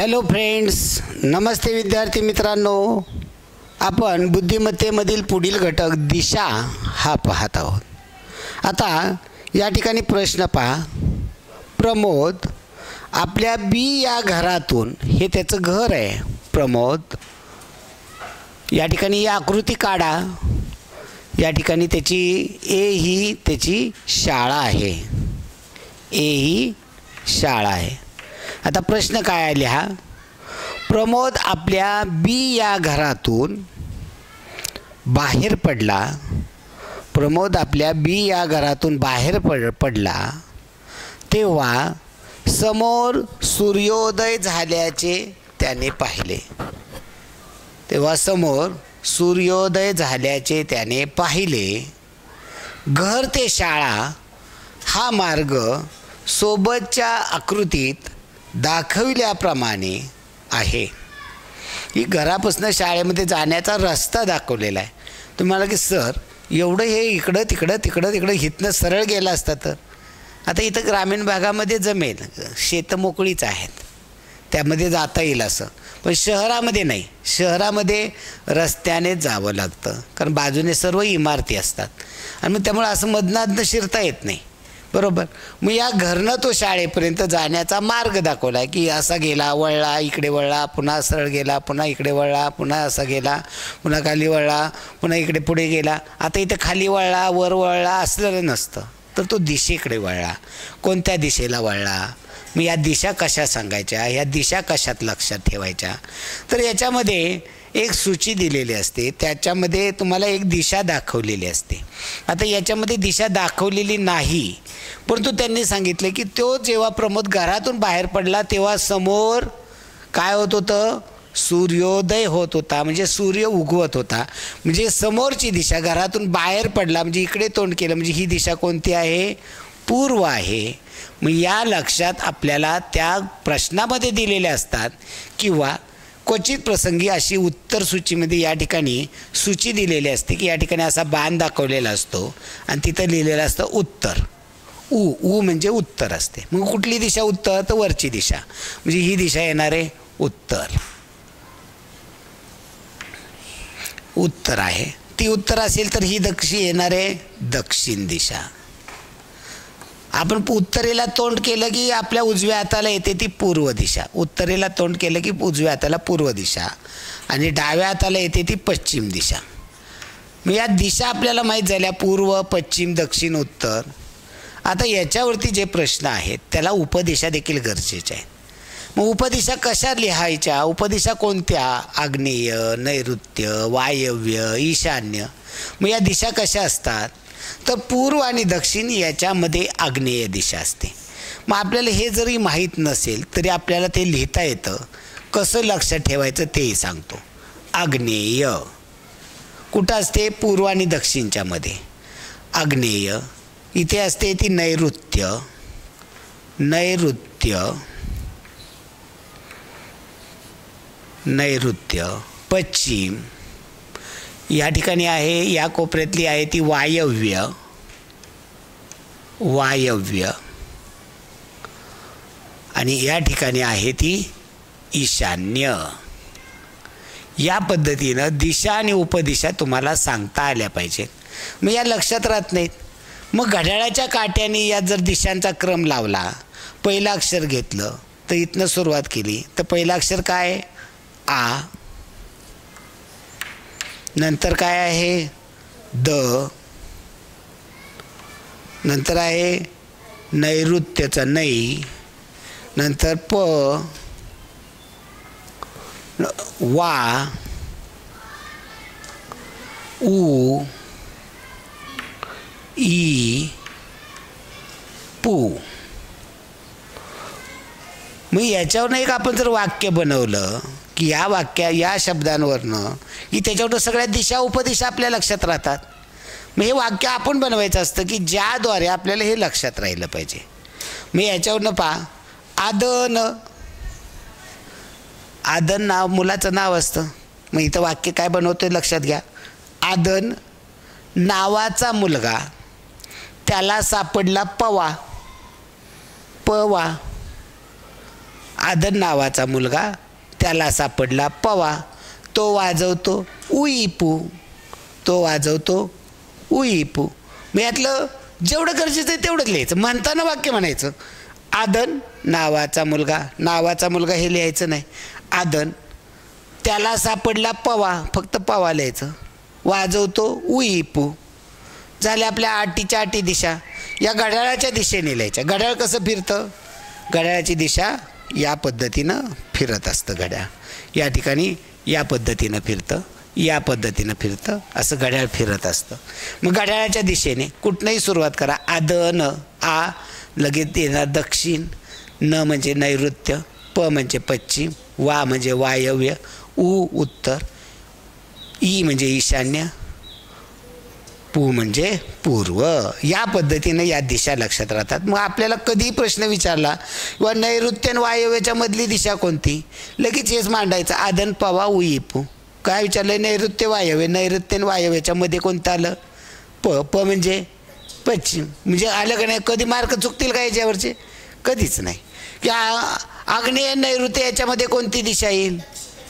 Hello friends, नमस्ते विद्यार्थी मित्रांनो. आपण बुद्धिमत्तेमधील पुढील घटक दिशा हा पाहत आहोत. आता या ठिकाणी प्रश्न पहा. प्रमोद आपल्या बी या घरातून, हे त्याचं घर आहे प्रमोद. या ठिकाणी ही आकृती काढा. या ठिकाणी त्याची ए ही त्याची शाळा आहे. ए ही शाळा आहे. आता प्रश्न काय आहे लिहा. प्रमोद आपल्या बी या घरातून बाहेर पडला. प्रमोद आपल्या बी या घरातून बाहेर पडला तेव्हा समोर सूर्योदय झाल्याचे त्याने पाहिले. तेव्हा समोर सूर्योदय झाल्याचे त्याने पाहिले. घर ते शाळा हा मार्ग सोबतच्या आकृतीत दाखविल्याप्रमाणे आहे. ही घरापासून शाळेमध्ये जाण्याचा रस्ता दाखवलेला आहे. तुम्हाला की सर एवढं हे इकडं तिकडं तिकडं तिकडं इथनं सरळ गेलं असतं तर. आता इथं ग्रामीण भागामध्ये जमेल, शेतं मोकळीच आहेत, त्यामध्ये जाता येईल असं. पण शहरामध्ये नाही. शहरामध्ये रस्त्याने जावं लागतं, कारण बाजूने सर्व इमारती असतात आणि मग त्यामुळे असं मधनाधनं शिरता येत नाही. बरोबर. मग या घरनं तो शाळेपर्यंत जाण्याचा मार्ग दाखवला आहे की असा गेला, वळला, इकडे वळला, पुन्हा सरळ गेला, पुन्हा इकडे वळला, पुन्हा असा गेला, पुन्हा खाली वळला, पुन्हा इकडे पुढे गेला. आता इथं खाली वळला, वर वळला असलं नसतं, तर तो दिशेकडे वळला. कोणत्या दिशेला वळला? मग या दिशा कशा सांगायच्या, ह्या दिशा कशात लक्षात ठेवायच्या? तर याच्यामध्ये एक सूची दिलेली असते, त्याच्यामध्ये तुम्हाला एक दिशा दाखवलेली असते. आता याच्यामध्ये दिशा दाखवलेली नाही, परंतु त्यांनी सांगितले की तो जेव्हा प्रमोद घरातून बाहेर पडला तेव्हा समोर काय होत होतं? सूर्योदय होत होता, म्हणजे सूर्य उगवत होता. म्हणजे समोरची दिशा, घरातून बाहेर पडला म्हणजे इकडे तोंड केलं म्हणजे ही दिशा कोणती आहे? पूर्व आहे. मग या लक्षात आपल्याला त्या प्रश्नामध्ये दिलेल्या असतात किंवा क्वचित प्रसंगी अशी उत्तर सूचीमध्ये या ठिकाणी सूची दिलेली असते की या ठिकाणी असा बाण दाखवलेला असतो आणि तिथं लिहिलेलं असतं उत्तर. ऊ म्हणजे उत्तर असते. मग कुठली दिशा उत्तर? तर वरची दिशा, म्हणजे ही दिशा येणार आहे उत्तर. उत्तर आहे ती उत्तर असेल तर ही दक्षिण येणार आहे दक्षिण दिशा. आपण उत्तरेला तोंड केलं की आपल्या उजव्या हाताला येते ती पूर्व दिशा. उत्तरेला तोंड केलं की उजव्या हाताला पूर्व दिशा आणि डाव्या हाताला येते ती पश्चिम दिशा. मग या दिशा आपल्याला माहीत झाल्या, पूर्व, पश्चिम, दक्षिण, उत्तर. आता याच्यावरती जे प्रश्न आहेत त्याला उपदिशा देखील गरजेच्या आहेत. मग उपदिशा कशा लिहायच्या? उपदिशा कोणत्या? आग्नेय, नैऋत्य, वायव्य, ईशान्य. मग या दिशा कशा असतात? तर पूर्व आणि दक्षिण याच्यामध्ये आग्नेय दिशा असते. मग आपल्याला हे जरी माहीत नसेल तरी आपल्याला ते लिहिता येतं. कसं लक्षात ठेवायचं तेही सांगतो. आग्नेय कुठं असते? पूर्व आणि दक्षिणच्या मध्ये. आग्नेय इथे असते ती नैऋत्य. नैऋत्य, नैऋत्य. पश्चिम या ठिकाणी आहे, या कोपऱ्यातली आहे ती वायव्य. वायव्य आणि या ठिकाणी आहे ती ईशान्य. या पद्धतीनं दिशा आणि उपदिशा तुम्हाला सांगता आल्या पाहिजेत. मग या लक्षात राहत नाहीत. मग घड्याळाच्या काट्याने या जर दिशांचा क्रम लावला, पहिलं अक्षर घेतलं तर इथनं सुरुवात केली तर पहिलं अक्षर काय? आ. नंतर काय आहे? द. नंतर आहे नैऋत्यचा नै. नंतर प, वा, ऊ, ई, पू. मग याच्यावरनं एक आपण जर वाक्य बनवलं की या शब्दांवरनं की त्याच्यावर सगळ्या दिशा उपदिशा आपल्या लक्षात राहतात. मग हे वाक्य आपण बनवायचं असतं की ज्याद्वारे आपल्याला हे लक्षात राहिलं पाहिजे. मग याच्यावरनं पहा, आदन. आदन नाव मुलाचं नाव असतं. मग इथं वाक्य काय बनवतोय लक्षात घ्या. आदन नावाचा मुलगा, त्याला सापडला पवा. पवा आदन नावाचा मुलगा, त्याला सापडला पवा, तो वाजवतो उईपू, तो वाजवतो उईपू. मग यातलं जेवढं गरजेचं आहे तेवढंच लिहायचं. म्हणताना वाक्य म्हणायचं आदन नावाचा मुलगा, नावाचा मुलगा हे लिहायचं नाही. आदन, त्याला सापडला पवा, फक्त पवा लिहायचं. वाजवतो उईपू. झाले आपल्या आटीच्या आटी दिशा. या घड्याळाच्या दिशेने लिहायच्या. घड्याळ कसं फिरतं? घड्याळाची दिशा या पद्धतीनं फिरत असतं. घड्याळ या ठिकाणी या पद्धतीनं फिरतं, या पद्धतीनं फिरतं, असं घड्याळ फिरत असतं. मग घड्याळाच्या दिशेने कुठनंही सुरुवात करा. आदन, आ लगेच येणार दक्षिण, न म्हणजे नैऋत्य, प म्हणजे पश्चिम, वा म्हणजे वायव्य, उ उत्तर, ई म्हणजे ईशान्य, पू म्हणजे पूर्व. या पद्धतीनं या दिशा लक्षात राहतात. मग आपल्याला कधी प्रश्न विचारला किंवा नैऋत्य आणि वायव्याच्या मधली दिशा कोणती, लगेच हेच मांडायचं. आदन पवा उईपू. काय विचारलं? नैऋत्य वायव्य. नैऋत्य आणि वायव्याच्या मध्ये कोणतं आलं? प. प म्हणजे पश्चिम. म्हणजे आलं का नाही? कधी मार्क चुकतील का याच्यावरचे? कधीच नाही. की आग्नेय नैऋत्य याच्यामध्ये कोणती दिशा येईल?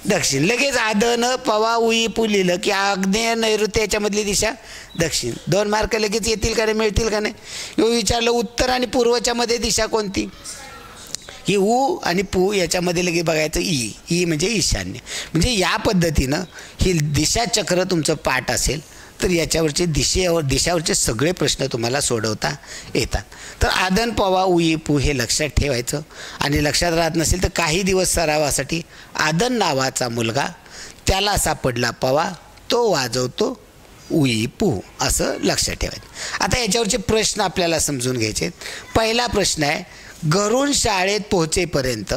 दक्षिण. लगेच आदन पवा उईपू लिहिलं की आग्नेय नैऋत्य याच्यामधली दिशा दक्षिण. 2 मार्क लगेच येतील का नाही? मिळतील का नाही? विचारलं उत्तर आणि पूर्वच्या मध्ये दिशा कोणती? ही उ आणि पू याच्यामध्ये लगेच बघायचं ई. ई म्हणजे ईशान्य. म्हणजे या पद्धतीनं ही दिशाचक्र तुमचं पाठ असेल तर याच्यावरचे दिशावरचे सगळे प्रश्न तुम्हाला सोडवता येतात. तर आदन पवा उई पू हे लक्षात ठेवायचं. आणि लक्षात राहत नसेल तर काही दिवस सरावासाठी आदन नावाचा मुलगा, त्याला सापडला पवा, तो वाजवतो उई पू, असं लक्षात ठेवायचं. आता याच्यावरचे प्रश्न आपल्याला समजून घ्यायचे. पहिला प्रश्न आहे घरून शाळेत पोहोचेपर्यंत.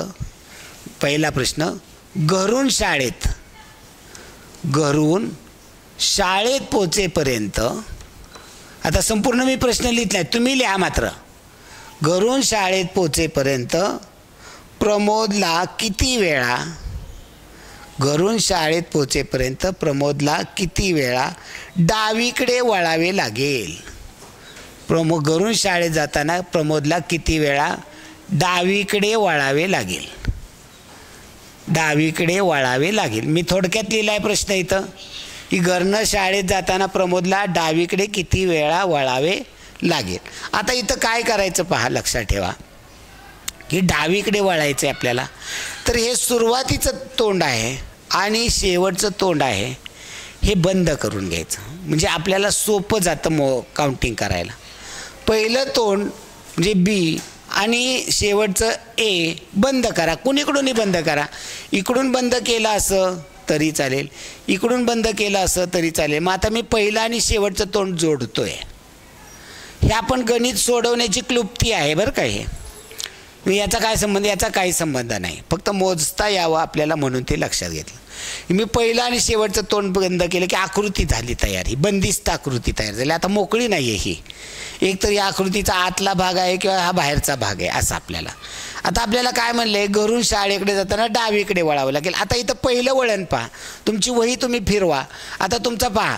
पहिला प्रश्न घरून शाळेत पोहोचेपर्यंत. आता संपूर्ण मी प्रश्न लिहित नाही, तुम्ही लिहा मात्र. घरून शाळेत पोहोचेपर्यंत प्रमोदला किती वेळा, घरून शाळेत पोहोचेपर्यंत प्रमोदला किती वेळा डावीकडे वळावे लागेल? घरून शाळेत जाताना प्रमोदला किती वेळा डावीकडे वळावे लागेल? डावीकडे वळावे लागेल. मी थोडक्यात लिहिला आहे प्रश्न इथं की घरनं शाळेत जाताना प्रमोदला डावीकडे किती वेळा वळावे लागेल. आता इथं काय करायचं पहा, लक्षात ठेवा की डावीकडे वळायचं आहे आपल्याला. तर हे सुरुवातीचं तोंड आहे आणि शेवटचं तोंड आहे, हे बंद करून घ्यायचं. म्हणजे आपल्याला सोपं जातं काउंटिंग करायला. पहिलं तोंड म्हणजे बी आणि शेवटचं ए बंद करा. कुणीकडूनही बंद करा. इकडून बंद केलं असं तरी चालेल, इकडून बंद केलं असं तरी चालेल. मग आता मी पहिलं आणि शेवटचं तोंड जोडतोय. हे आपण गणित सोडवण्याची क्लुप्ती आहे बरं का. हे याचा काय संबंध? याचा काही संबंध नाही, फक्त मोजता यावं आपल्याला म्हणून ते लक्षात घेतलं. मी पहिलं आणि शेवटचं तोंड बंद केलं की आकृती झाली तयार. ही बंदिस्त आकृती तयार झाली. आता मोकळी नाही आहे ही. एक तर या आकृतीचा आतला भाग आहे किंवा हा बाहेरचा भाग आहे असं आपल्याला. आता आपल्याला काय म्हणलंय, घरून शाळेकडे जाताना डावीकडे वळावं लागेल. आता इथं पहिलं वळण पहा, तुमची वही तुम्ही फिरवा. आता तुमचा पहा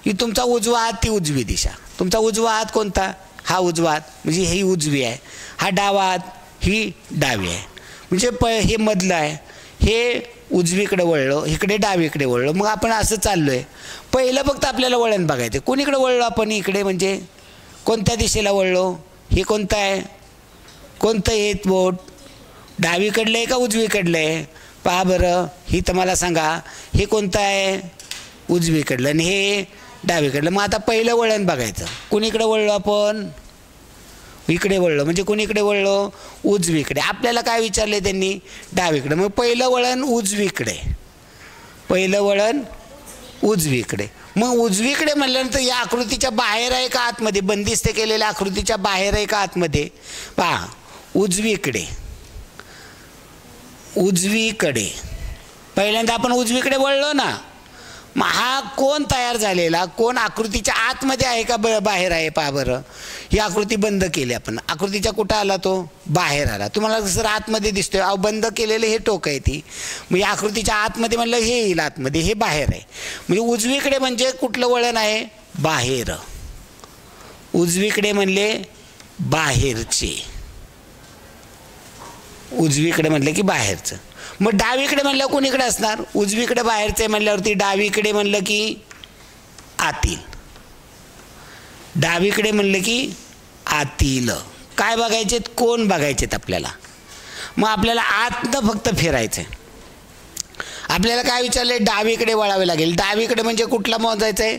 ही तुमचा उजवा हात, ती उजवी दिशा. तुमचा उजवा हात कोणता? हा उजवा हात, म्हणजे ही उजवी आहे. हा डावा हात, ही डावी आहे. म्हणजे हे मधलं आहे, हे उजवीकडे वळलो, इकडे डावीकडे वळलो. मग आपण असं चाललोय. पहिलं फक्त आपल्याला वळण बघायचं. कोणीकडे वळलो आपण? इकडे. म्हणजे कोणत्या दिशेला वळलो? हे कोणतं आहे? कोणतं हे बोट? डावीकडलं आहे का उजवीकडलं आहे? पहा बरं, ही तर मला सांगा. हे कोणतं आहे? उजवीकडलं. आणि हे डावीकडलं. मग आता पहिलं वळण बघायचं. कुणीकडे वळलो आपण? इकडे वळलो. म्हणजे कुणीकडे वळलो? उजवीकडे. आपल्याला काय विचारले त्यांनी? डावीकडे. मग पहिलं वळण उजवीकडे, पहिलं वळण उजवीकडे. मग उजवीकडे म्हटल्यानंतर या आकृतीच्या बाहेर आहे का आतमध्ये? बंदिस्त केलेल्या आकृतीच्या बाहेर आहे का आतमध्ये? पहा, उजवीकडे. उजवीकडे पहिल्यांदा आपण उजवीकडे वळलो ना. मग हा कोण तयार झालेला? कोण आकृतीच्या आतमध्ये आहे का बाहेर आहे? पहा बरं, ही आकृती बंद केली आपण. आकृतीच्या कुठं आला तो? बाहेर आला. तुम्हाला जसं आतमध्ये दिसतोय, अहो बंद केलेलं हे टोक आहे ती. मग या आकृतीच्या आतमध्ये म्हणलं हे येईल आतमध्ये, हे बाहेर आहे. म्हणजे उजवीकडे म्हणजे कुठलं वळण आहे? बाहेर. उजवीकडे म्हणले बाहेरचे. उजवीकडे म्हटलं की बाहेरचं. मग डावीकडे म्हणलं कोणीकडे असणार? उजवीकडे बाहेरचं म्हणल्यावरती डावीकडे म्हणलं की आतील. डावीकडे म्हणलं की आतील. काय बघायचेत? कोण बघायचेत आपल्याला. मग आपल्याला आतनं फक्त फिरायचं आहे. आपल्याला काय विचारले? डावीकडे वळावे लागेल. डावीकडे म्हणजे कुठला मोजायचं आहे?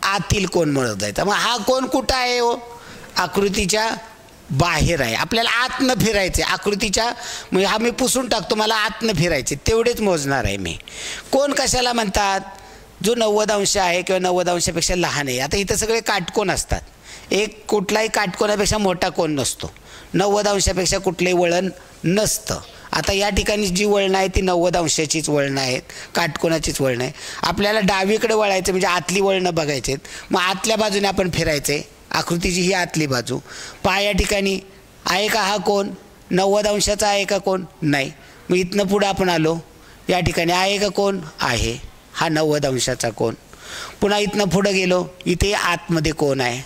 आतील कोण मोजायचा. मग हा कोण कुठं आहे हो? आकृतीच्या बाहेर आहे. आपल्याला आतनं फिरायचे आकृतीच्या, म्हणजे हा मी पुसून टाकतो, मला आतनं फिरायचे, तेवढेच मोजणार आहे मी. कोण कशाला म्हणतात? जो 90 अंश आहे किंवा 90 अंशापेक्षा लहान आहे. आता इथं सगळे काटकोन असतात. एक कुठलाही काटकोनापेक्षा मोठा कोण नसतो. 90 अंशापेक्षा कुठलंही वळण नसतं. आता या ठिकाणी जी वळणं आहे ती 90 अंशाचीच वळणं आहेत, काटकोनाचीच वळणं आहे. आपल्याला डावीकडे वळायचं म्हणजे आतली वळणं बघायचे. मग आतल्या बाजूने आपण फिरायचे. आकृतीची ही आतली बाजू. पहा या ठिकाणी आहे का हा कोण? 90 अंशाचा आहे का कोण? नाही. मग इथनं पुढं आपण आलो. या ठिकाणी आहे का कोण? आहे. हा 90 अंशाचा कोण. पुन्हा इथनं पुढं गेलो. इथे आतमध्ये कोण आहे.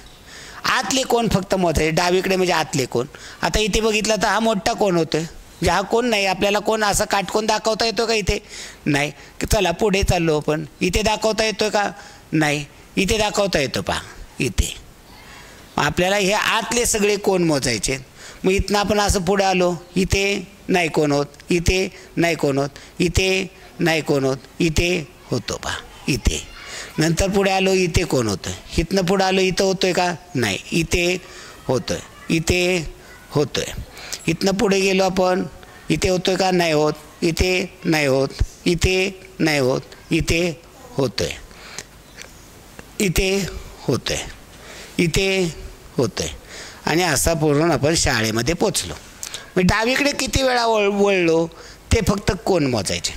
आतले कोण फक्त मोजायचे. डावीकडे म्हणजे आतले कोण. आता इथे बघितलं तर हा मोठा कोण होतोय. म्हणजे हा कोण नाही. आपल्याला कोण असा काटकोन दाखवता येतो का इथे? नाही. चला पुढे चाललो आपण. इथे दाखवता येतोय का? नाही. इथे दाखवता येतो पहा इथे. आपल्याला हे आतले सगळे कोण मोजायचे. मग इथनं आपण असं पुढे आलो. इथे नाही कोण होत. इथे नाही कोण होत. इथे नाही कोण होत. इथे होतो पहा इथे. नंतर पुढे आलो. इथे कोण होतोय. इथनं पुढे आलो. इथं होतोय का? नाही. इथे होतोय. इथे होतोय. इथनं पुढे गेलो आपण. इथे होतोय का? नाही होत. इथे नाही होत. इथे नाही होत. इथे होतोय. इथे होतोय. इथे होतोय. आणि असा पूर्ण आपण शाळेमध्ये पोचलो. मग डावीकडे किती वेळा वळलो ते फक्त कोण मोजायचे.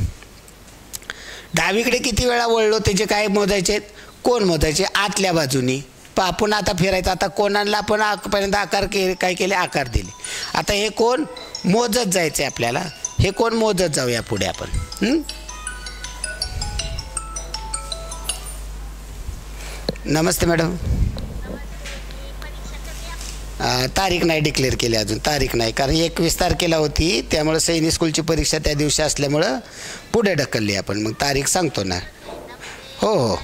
डावीकडे किती वेळा वळलो त्याचे काय मोजायचे? कोण मोजायचे आतल्या बाजूनी. आपण आता फिरायचं. आता कोणाला आपण पर्यंत आकार काय केले? आकार दिले. आता हे कोण मोजत जायचे आपल्याला. हे कोण मोजत जाऊया पुढे आपण. नमस्ते मॅडम. तारीख नाही डिक्लेअर केली अजून. तारीख नाही, कारण 21 तारखेला होती, त्यामुळं सैनिक स्कूलची परीक्षा त्या दिवशी असल्यामुळं पुढे ढकलली आपण. मग तारीख सांगतो ना. हो हो.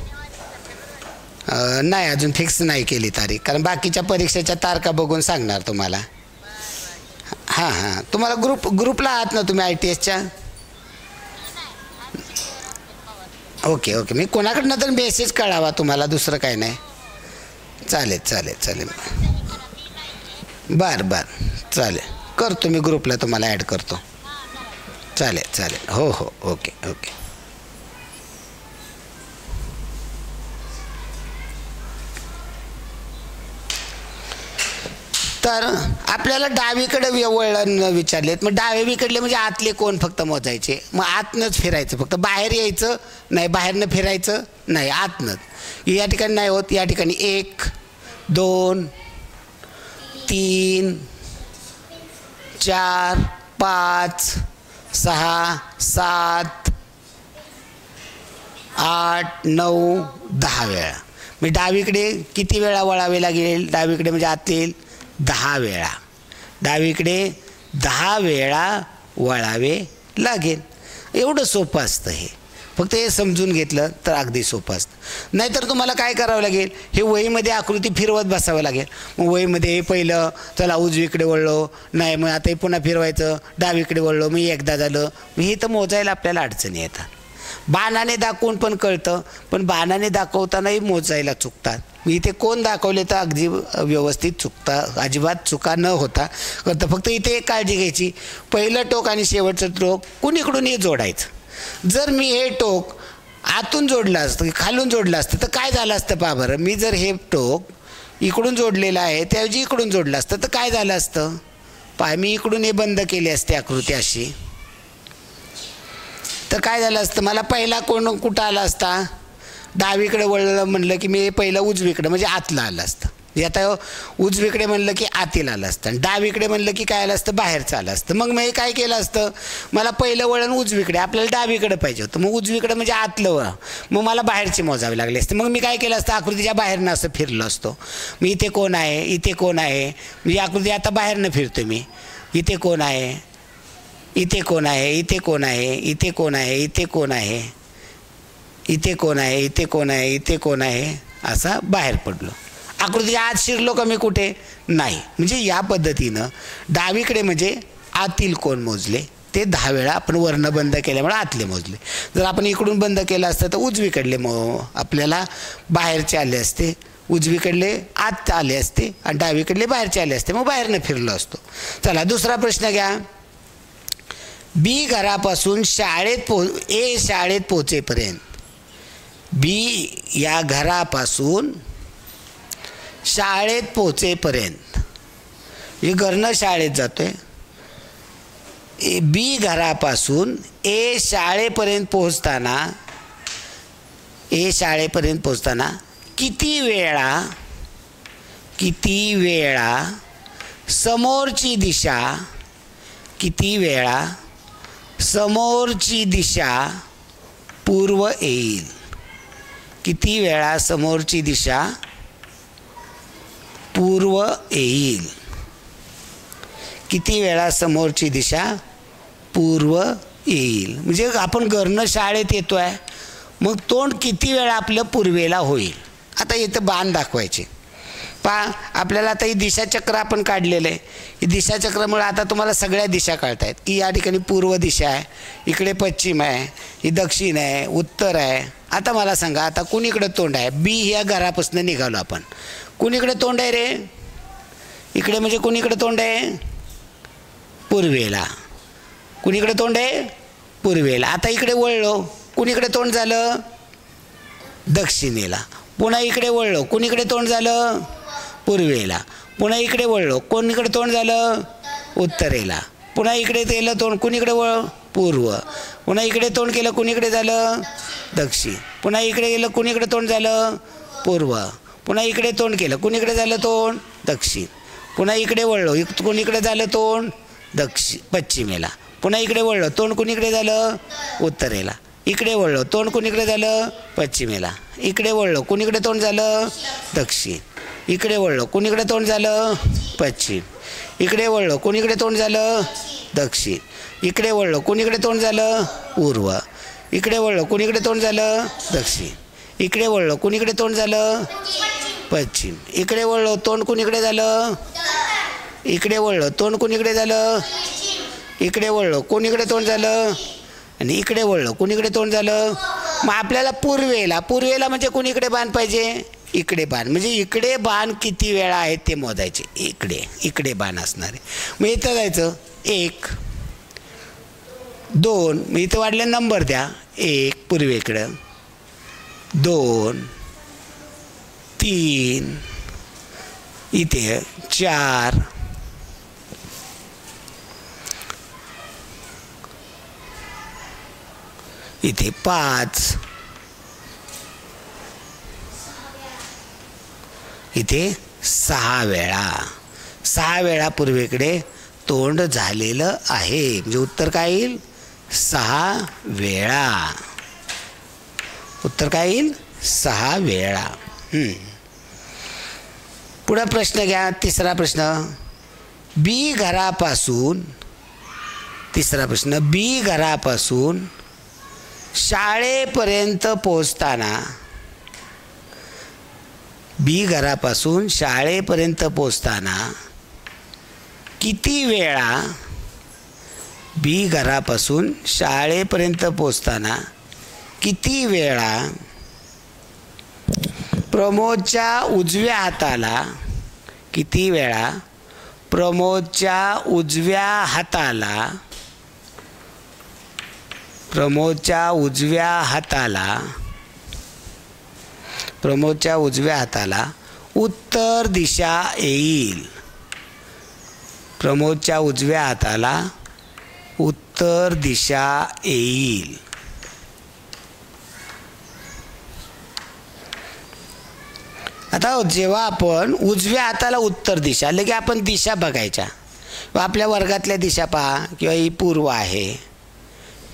नाही अजून फिक्स नाही केली तारीख, कारण बाकीच्या परीक्षेच्या तारखा बघून सांगणार तुम्हाला. हां हां. तुम्हाला ग्रुपला आहात ना तुम्ही ITSच्या? Okay okay. मी कोणाकडनं तर मेसेज कळावा तुम्हाला, दुसरं काय नाही. चालेल चालेल चालेल. बरं बरं चालेल. करतो मी ग्रुपला तुम्हाला ॲड करतो. चालेल चालेल. हो हो. Okay okay. तर आपल्याला डावीकडे वळण विचारलेत. मग डावीकडले म्हणजे आतले कोण फक्त मोजायचे. मग आतनंच फिरायचं फक्त. बाहेर यायचं नाही. बाहेरनं फिरायचं नाही. आतनंच. या ठिकाणी नाही होत. या ठिकाणी 1 2 3 4 5 6 7 8 9 10 वेळा. मी डावीकडे किती वेळा वळावे लागेल? डावीकडे म्हणजे आतले 10 वेळा. डावीकडे 10 वेळा वळावे लागेल. एवढं सोपं असतं हे. फक्त हे समजून घेतलं तर अगदी सोपं असतं. नाहीतर तुम्हाला काय करावं लागेल? हे वहीमध्ये आकृती फिरवत बसावं लागेल. मग वहीमध्ये पहिलं चला उजवीकडे वळलो, नाही मग आता हे पुन्हा फिरवायचं, डावीकडे वळलो, मग एकदा झालं. मग हे तर मोजायला आपल्याला अडचणी येतात. बाणाने दाखवून पण कळतं, पण बाणाने दाखवतानाही मोजायला चुकतात. इथे कोण दाखवले तर अगदी व्यवस्थित चुकता, अजिबात चुका न होता करतं. फक्त इथे एक काळजी घ्यायची, पहिलं टोक आणि शेवटचं टोक कुणीकडून हे जोडायचं. जर मी हे टोक आतून जोडलं असतं, खालून जोडलं असतं तर काय झालं असतं पहा बरं. मी जर हे टोक इकडून जोडलेलं आहे त्याऐवजी इकडून जोडलं असतं तर काय झालं असतं पहा. मी इकडून हे बंद केली असते आकृती अशी, तर काय झालं असतं, मला पहिला कोण कुठं आला असता? डावीकडे वळलं म्हणलं की मी पहिलं उजवीकडे म्हणजे आतलं आलं असतं. आता उजवीकडे म्हणलं की आतील आलं असतं, आणि डावीकडे म्हणलं की काय आलं असतं? बाहेरचं आलं असतं. मग मी काय केलं असतं, मला पहिलं वळण उजवीकडे, आपल्याला डावीकडे पाहिजे होतं. मग उजवीकडे म्हणजे आतलं वळण, मग मला बाहेरचे मोजावे लागले असते. मग मी काय केलं असतं, आकृतीच्या बाहेरनं असं फिरलो असतो. मी इथे कोण आहे, इथे कोण आहे, म्हणजे आकृती आता बाहेरनं फिरतो मी. इथे कोण आहे, इथे कोण आहे, इथे कोण आहे, इथे कोण आहे, इथे कोण आहे, इथे कोण आहे, इथे कोण आहे, इथे कोण आहे, असा बाहेर पडलो. आकृतीच्या आत शिरलो का मी कुठे नाही. म्हणजे या पद्धतीनं डावीकडे म्हणजे आतील कोण मोजले ते 10 वेळा आपण वर्ण बंद केल्यामुळे आतले मोजले. जर आपण इकडून बंद केलं असतं तर उजवीकडले आपल्याला बाहेरचे आले असते, उजवीकडले आत आले असते आणि डावीकडले बाहेरचे आले असते, मग बाहेरनं फिरलो असतो. चला दुसरा प्रश्न घ्या. बी घरापासून शाळेत पोहोचेपर्यंत, बी या घरापासून शाळेत पोहोचेपर्यंत, म्हणजे घरनं शाळेत जातोय, बी घरापासून ए शाळेपर्यंत पोहोचताना किती वेळा समोरची दिशा पूर्व येईल. किती वेळा समोरची दिशा पूर्व येईल. किती वेळा समोरची दिशा पूर्व येईल. म्हणजे आपण घरनं शाळेत येतोय, मग तोंड किती वेळा आपलं पूर्वेला होईल. आता इथं बाण दाखवायचे पहा. आपल्याला आता ही दिशाचक्र आपण काढलेलं आहे. ही दिशाचक्रामुळे आता तुम्हाला सगळ्या दिशा कळत आहेत की या ठिकाणी पूर्व दिशा आहे, इकडे पश्चिम आहे, ही दक्षिण आहे, उत्तर आहे. आता मला सांगा, आता कुणीकडे तोंड आहे. बी ह्या घरापासून निघालो आपण, कुणीकडे तोंड आहे रे. इकडे म्हणजे कुणीकडे तोंड आहे, पूर्वेला. कुणीकडे तोंड आहे, पूर्वेला. आता इकडे वळलो, कुणीकडे तोंड झालं, दक्षिणेला. पुन्हा इकडे वळलो, कुणीकडे तोंड झालं, पूर्वेला. पुन्हा इकडे वळलो, कोणीकडे तोंड झालं, उत्तरेला. पुन्हा इकडे केलं तोंड, कुणीकडे पूर्व. पुन्हा इकडे तोंड केलं, कुणीकडे झालं, दक्षिण. पुन्हा इकडे गेलं, कुणीकडे तोंड झालं, पूर्व. पुन्हा इकडे तोंड केलं, कुणीकडे झालं तोंड, दक्षिण. पुन्हा इकडे वळलो, कुणीकडे झालं तोंड, पश्चिमेला. पुन्हा इकडे वळलो, तोंड कुणीकडे झालं, उत्तरेला. इकडे वळलो, तोंड कुणीकडे झालं, पश्चिमेला. इकडे वळलो, कुणीकडे तोंड झालं, दक्षिण. इकडे वळलो, कुणीकडे तोंड झालं, पश्चिम. इकडे वळलो, कुणीकडे तोंड झालं, दक्षिण. इकडे वळलो, कुणीकडे तोंड झालं, पूर्व. इकडे वळलो, कुणीकडे तोंड झालं, दक्षिण. इकडे वळलो, कुणीकडे तोंड झालं, पश्चिम. इकडे वळलो, तोंड कुणीकडे झालं, इकडे वळलो, तोंड कुणीकडे झालं, इकडे वळलो, कुणीकडे तोंड झालं, आणि इकडे वळलो, कुणीकडे तोंड झालं. मग आपल्याला पूर्वेला म्हणजे कुणीकडे बाण पाहिजे, इकडे बाण. म्हणजे इकडे बाण किती वेळा आहेत ते मोजायचे. इकडे बाण असणार आहे. मग इथं जायचं 1 2, मग इथं वाढले नंबर द्या. 1 पूर्वेकडं, 2 3, इथे 4, इथे 5, इथे 6 वेळा पूर्वेकडे तोंड झालेलं आहे. म्हणजे उत्तर काय येईल, 6 वेळा. उत्तर काय येईल, 6 वेळा. पुढे प्रश्न घ्या. तिसरा प्रश्न, बी घरापासून शाळेपर्यंत पोहोचताना किती वेळा प्रमोदच्या उजव्या हाताला उत्तर दिशा येईल. प्रमोदच्या उजव्या हाताला उत्तर दिशा येईल. आता जेव्हा आपण उजव्या हाताला उत्तर दिशा आले की आपण दिशा बघायच्या. आपल्या वर्गातल्या दिशा पहा, किंवा ही पूर्व आहे,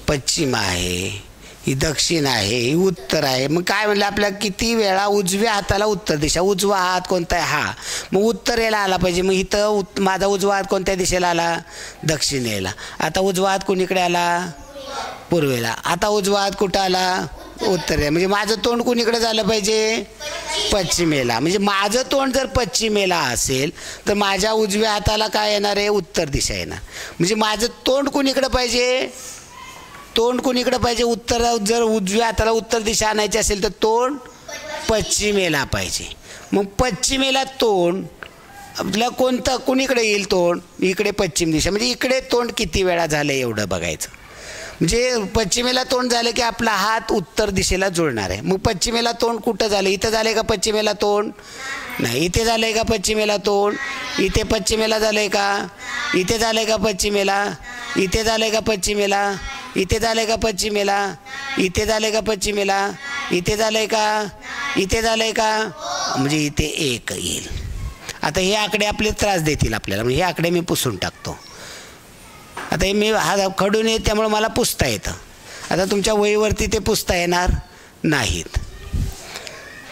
पश्चिम आहे, ही दक्षिण आहे, ही उत्तर आहे. मग काय म्हणलं आपल्या किती वेळा उजव्या हाताला उत्तर दिशा, उजवा हात कोणता आहे हा, मग उत्तरेला आला पाहिजे. मग इथं माझा उजवा हात कोणत्या दिशेला आला, दक्षिणेला. आता उजवा हात कुणीकडे आला, पूर्वेला. आता उजवा हात कुठं आला, उत्तरेला. म्हणजे माझं तोंड कुणीकडे झालं पाहिजे, पश्चिमेला. म्हणजे माझं तोंड जर पश्चिमेला असेल तर माझ्या उजव्या हाताला काय येणार आहे, उत्तर दिशा येणार. म्हणजे माझं तोंड कुणीकडे पाहिजे, तोंड कुणीकडे पाहिजे, उत्तर. जर उजव्या हाताला उत्तर दिशा आणायची असेल तर तोंड पश्चिमेला पाहिजे. मग पश्चिमेला तोंड आपलं कोणतं, कुणीकडे येईल तोंड, इकडे पश्चिम दिशा. म्हणजे इकडे तोंड किती वेळा झालं एवढं बघायचं. म्हणजे पश्चिमेला तोंड झालं की आपला हात उत्तर दिशेला जुळणार आहे. मग पश्चिमेला तोंड कुठं झालं, इथं झालं का पश्चिमेला तोंड, नाही. इथे झालं आहे का पश्चिमेला तोंड, इथे पश्चिमेला झालं आहे का, इथे झालं आहे का पश्चिमेला, इथे झालं आहे का पश्चिमेला, इथे झालं आहे का पश्चिमेला, इथे झालं आहे का पश्चिमेला, इथे झालं आहे का, इथे झालं आहे का. म्हणजे इथे एक येईल. आता हे आकडे आपले त्रास देतील आपल्याला, म्हणजे हे आकडे मी पुसून टाकतो. आता हे मी हा खडून येत त्यामुळे मला पुसता येतं. आता तुमच्या वहीवरती ते पुसता येणार नाहीत.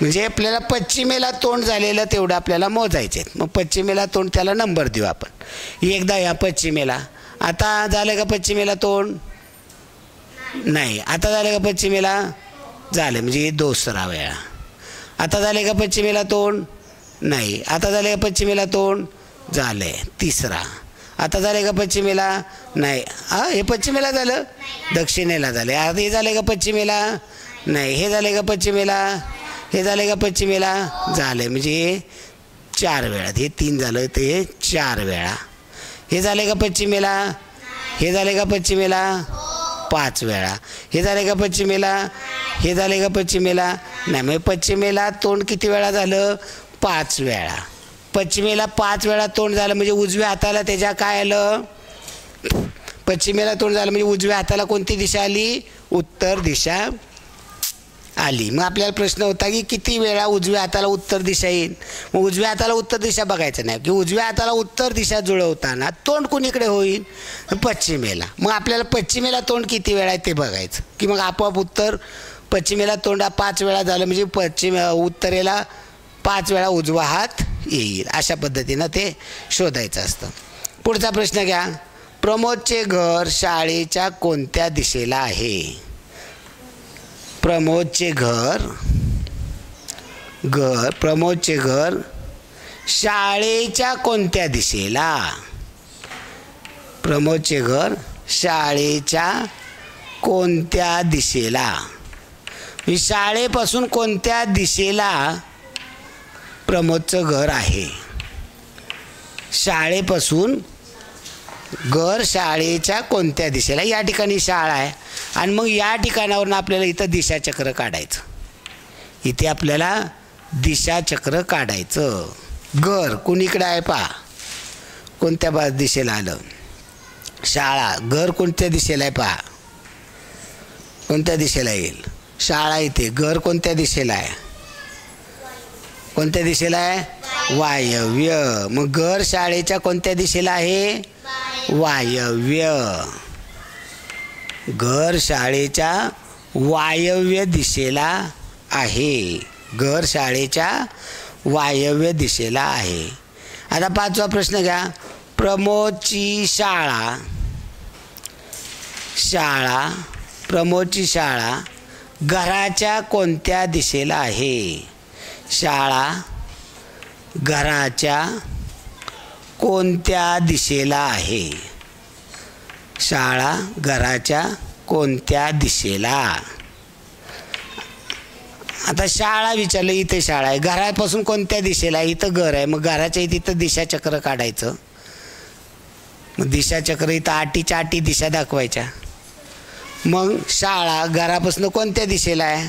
म्हणजे आपल्याला पश्चिमेला तोंड झालेलं तेवढं आपल्याला मोजायचे आहेत. मग पश्चिमेला तोंड त्याला नंबर देऊ आपण. एकदा या पश्चिमेला. आता झालं का पश्चिमेला तोंड, नाही. आता झालं का पश्चिमेला, झालं. म्हणजे दुसरा वेळा. आता झाले का पश्चिमेला तोंड, नाही. आता झाले का पश्चिमेला तोंड, झालं. तिसरा. आता झालं का पश्चिमेला, नाही. हे पश्चिमेला झालं, दक्षिणेला झालं. आता हे झालं का पश्चिमेला, नाही. हे झालं का पश्चिमेला, हे झालं का पश्चिमेला, झालं. म्हणजे 4 वेळा. हे 3 झालं, ते 4 वेळा. हे झाले का पश्चिमेला, हे झाले का पश्चिमेला, 5 वेळा. हे झाले का पश्चिमेला, हे झाले का पश्चिमेला, नाही. मग पश्चिमेला तोंड किती वेळा झालं, 5 वेळा. पश्चिमेला 5 वेळा तोंड झालं म्हणजे उजव्या हाताला त्याच्या काय आलं, पश्चिमेला तोंड झालं म्हणजे उजव्या हाताला कोणती दिशा आली, उत्तर दिशा आली. मग आपल्याला प्रश्न होता की किती वेळा उजव्या हाताला उत्तर दिशा येईल. मग उजव्या हाताला उत्तर दिशा बघायचं नाही की उजव्या हाताला उत्तर दिशा जुळवताना तोंड कुणीकडे होईल, पश्चिमेला. मग आपल्याला पश्चिमेला तोंड किती वेळा आहे ते बघायचं की मग आपोआप उत्तर पश्चिमेला तोंड 5 वेळा झालं म्हणजे उत्तरेला 5 वेळा उजवा हात येईल. अशा पद्धतीनं ते शोधायचं असतं. पुढचा प्रश्न घ्या. प्रमोदचे घर शाळेच्या कोणत्या दिशेला आहे. प्रमोदचे घर शाळेच्या कोणत्या दिशेला. प्रमोदचे घर शाळेच्या कोणत्या दिशेला. शाळेपासून कोणत्या दिशेला प्रमोदचं घर आहे. शाळेपासून घर शाळेच्या कोणत्या दिशेला. या ठिकाणी शाळा आहे आणि मग या ठिकाणावरून आपल्याला इथं दिशाचक्र काढायचं. इथे आपल्याला दिशाचक्र काढायचं. घर कुणीकडे आहे पहा, कोणत्या दिशेला आलं. शाळा, घर कोणत्या दिशेला आहे पहा, कोणत्या दिशेला येईल. शाळा इथे, घर कोणत्या दिशेला आहे, कोणत्या दिशेला आहे, वायव्य. मग घर शाळेच्या कोणत्या दिशेला आहे, वायव्य. घर शाळेच्या वायव्य दिशेला आहे. घर शाळेच्या वायव्य दिशेला आहे. आता 5वा प्रश्न घ्या. प्रमोदची प्रमोदची शाळा घराच्या कोणत्या दिशेला आहे. शाळा घराच्या कोणत्या दिशेला आहे. शाळा घराच्या कोणत्या दिशेला. आता शाळा विचारलं, इथे शाळा आहे, घरापासून कोणत्या दिशेला आहे, इथं घर आहे. मग घराच्या इथं दिशाचक्र काढायचं. मग दिशाचक्र इथं आटीच्या आटी दिशा दाखवायच्या. मग शाळा घरापासून कोणत्या दिशेला आहे,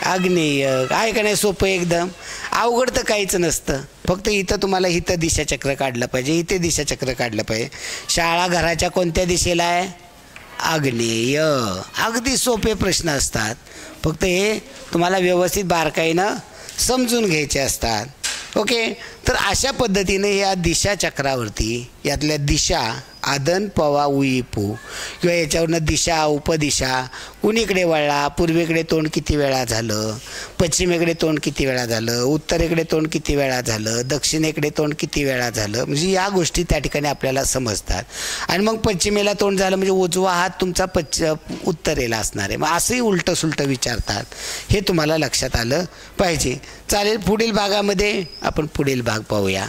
आग्नेय. आहे का नाही सोपं एकदम. अवघड तर काहीच नसतं. फक्त इथं तुम्हाला इथं दिशाचक्र काढलं पाहिजे, इथे दिशाचक्र काढलं पाहिजे. शाळा घराच्या कोणत्या दिशेला आहे, आग्नेय. अगदी सोपे प्रश्न असतात. फक्त हे तुम्हाला व्यवस्थित बारकाईनं समजून घ्यायचे असतात. ओके. तर अशा पद्धतीने या दिशाचक्रावरती यातल्या दिशा आदन पवा उई पू, किंवा याच्यावरनं दिशा उपदिशा, कुणीकडे वळला, पूर्वेकडे तोंड किती वेळा झालं, पश्चिमेकडे तोंड किती वेळा झालं, उत्तरेकडे तोंड किती वेळा झालं, दक्षिणेकडे तोंड किती वेळा झालं, म्हणजे या गोष्टी त्या ठिकाणी आपल्याला समजतात. आणि मग पश्चिमेला तोंड झालं म्हणजे उजवा हात तुमचा उत्तरेला असणार आहे. मग असंही उलटं सुलटं विचारतात, हे तुम्हाला लक्षात आलं पाहिजे. चालेल, पुढील भागामध्ये आपण पुढील भाग पाहूया.